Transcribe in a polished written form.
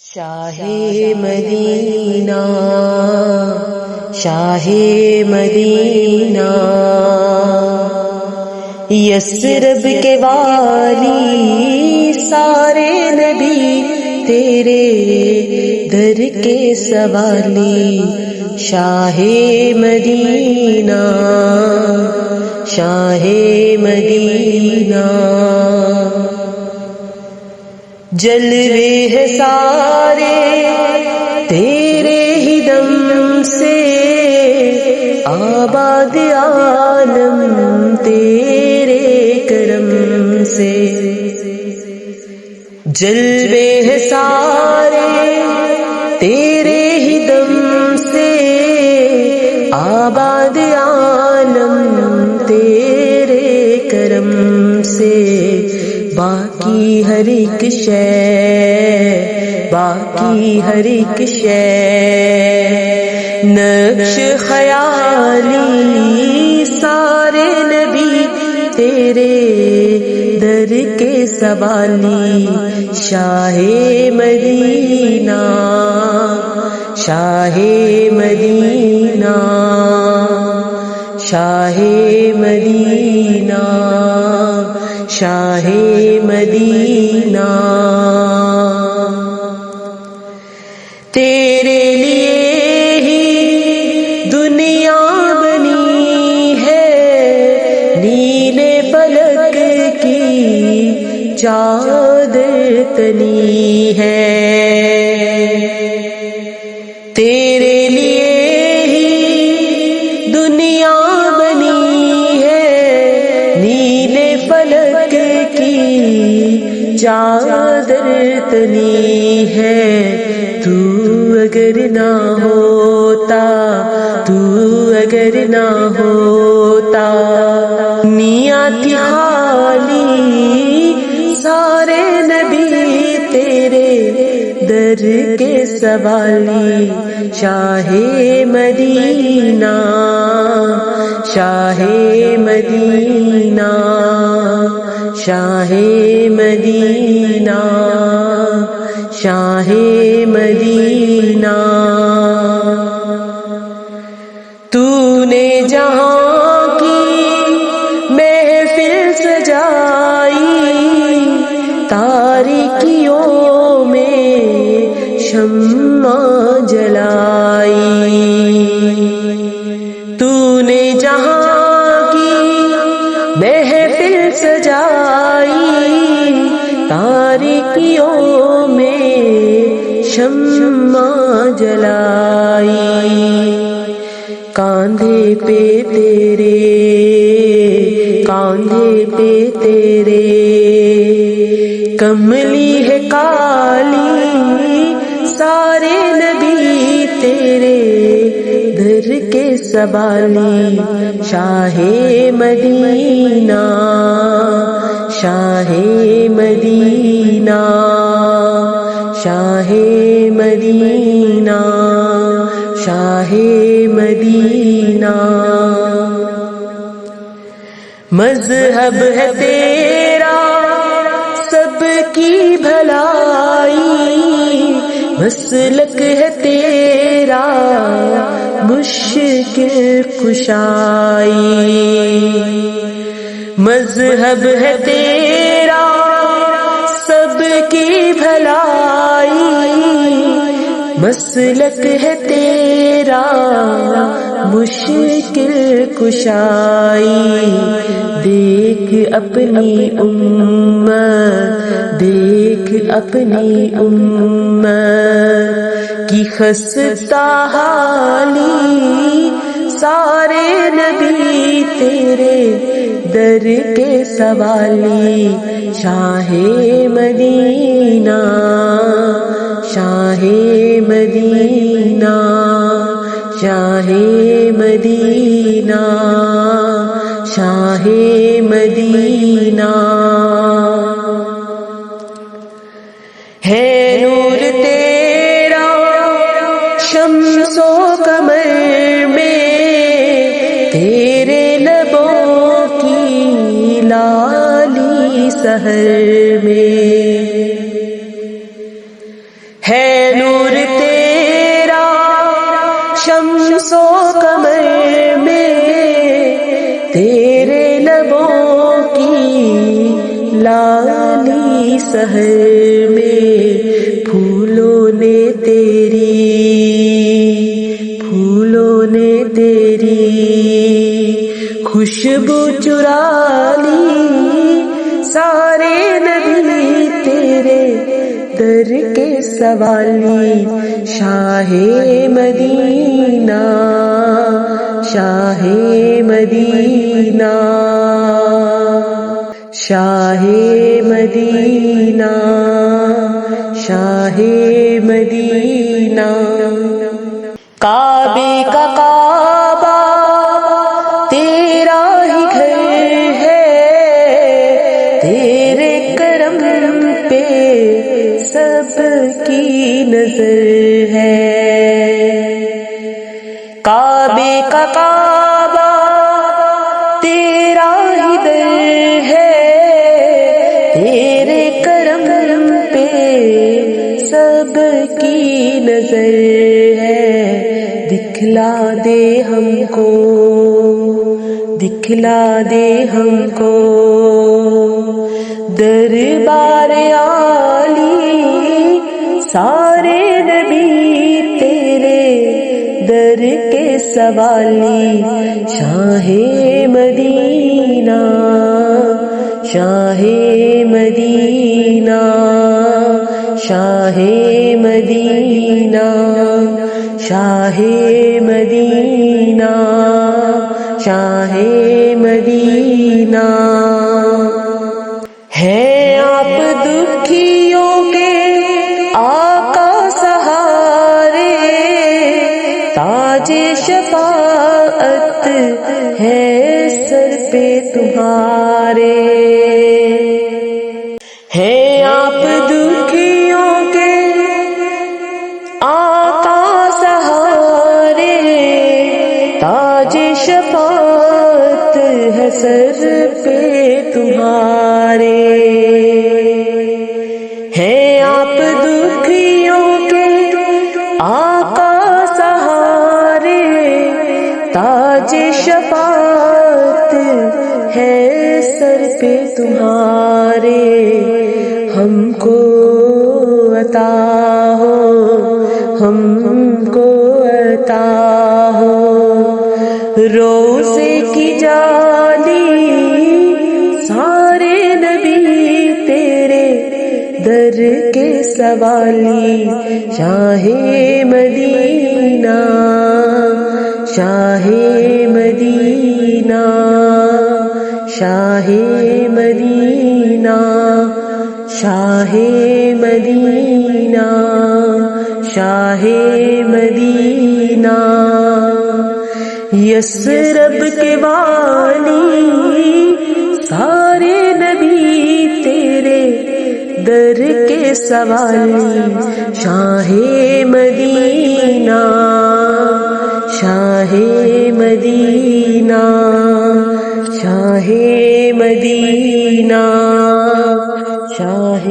شاہ مدینہ شاہ مدینہ یثرب کے والی سارے نبی تیرے در کے سوالی شاہ مدینہ شاہ مدینہ جلوے ہے سارے تیرے ہی دم سے آباد عالم تیرے کرم سے جلوے ہے سارے تیرے ہی دم سے آباد عالم تیرے کرم سے باقی ہر ایک شے باقی ہر ایک شے نقش خیالی سارے نبی تیرے در کے سوالی شاہ مدینہ شاہ مدینہ شاہ مدینہ شاہ مدینہ تیرے لیے ہی دنیا بنی ہے نیلے فلک کی چادر تنی ہے تیرے لیے ہی دنیا بنی ہے نیلے فلک کی چادر تنی ہے تو اگر نہ ہوتا تو اگر نہ ہوتا نیت خالی سارے نبی تیرے در کے سوالی شاہ مدینہ شاہ مدینہ شاہ مدینہ شاہ مدینہ تو نے جہاں کی محفل سجائی تاریکیوں میں شمع جلائی تو نے جہاں کی محفل سجائی تاریکیوں میں شمع جلائی کاندھے پہ تیرے کاندھے پہ تیرے کملی ہے کالی سارے نبی تیرے در کے سوالی شاہ مدینہ شاہ مدینہ شاہ مدینہ شاہ مدینہ مذہب ہے تیرا سب کی بھلائی مسلک ہے تیرا مشکل کشائی مذہب ہے تیرا سب کی بھلائی مسلک ہے تیرا مشکل کشائی دیکھ اپنی امت دیکھ اپنی امت کی خستہ حالی سارے نبی تیرے در کے سوالی شاہ مدینہ شاہ مدینہ شاہ مدینہ شاہ مدینہ ہے نور تیرا شمس و قمر میں تیرے لبوں کی لالی سحر میں ہے نور تیرا شمس و قمر میں، تیرے لبوں کی لالی سحر میں، پھولوں نے تیری خوشبو چرا لی، سارے نبی تیرے در کے سوالی، شاہ مدینہ شاہ مدینہ شاہ مدینہ شاہ مدینہ۔ کعبے کا کعبہ تیرا ہی گھر ہے، تیرے کرم پہ سب کی نظر ہے۔ کعبے کا کعبہ تیرا ہی در ہے، تیرے کرم پہ سب کی نظر ہے۔ دکھلا دے ہم کو، دکھلا دے ہم کو دربار عالی، سارے نبی تیرے در کے سوالی، شاہ مدینہ شاہ مدینہ شاہ مدینہ شاہ مدینہ شاہ مدینہ۔ ہیں آپ دکھیوں کے آقا سہارے، تاج شفاعت ہے سر پہ تمہارے۔ ہیں آپ دکھیوں کے آقا سہارے، تاج شفاعت ہے سر پہ تمہارے۔ ہیں آپ دکھیوں کے آقا سہارے، تاج شفاعت ہے سر پہ تمہارے۔ ہم کو عطا ہو، ہم کو عطا ہو روزے کی جالی، سارے نبی تیرے در کے سوالی، شاہ مدینہ شاہ مدینہ شاہ مدینہ شاہ مدینہ شاہ مدینہ۔ یثرب کے والی، سارے نبی تیرے در کے سوالی، شاہ مدینہ شاہ مدینہ شاہ مدینہ شاہ